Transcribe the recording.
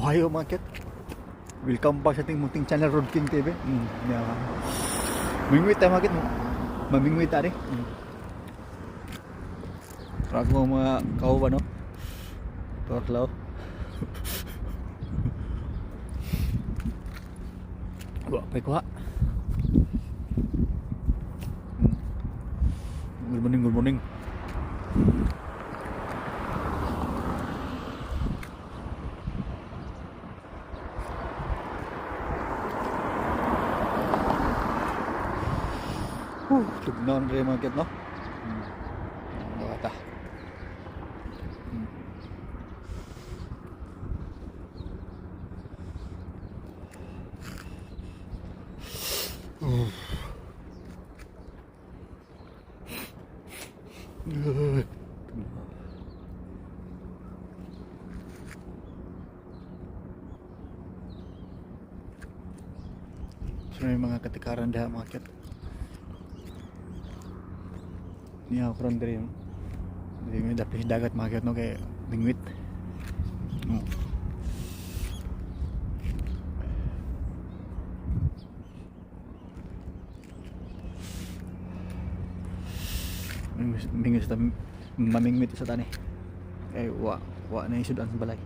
Ohayo mga kit. Welcome back sa ating munting channel Road King TV. Mingwit tayo mga kit. Mamingwit tayo. Para ko mga kauba no. Torlaw. Wala pa ikuha. Good morning, good morning. Tugnaon rin mga kit no. Bata. So may mga katikaran dah mga kit. Niya ako ron diri. Hindi may dapat dagat mga kit no kay bingwit. Mingis ta mamingwit sa tani. Kay wa na isudan sa balay.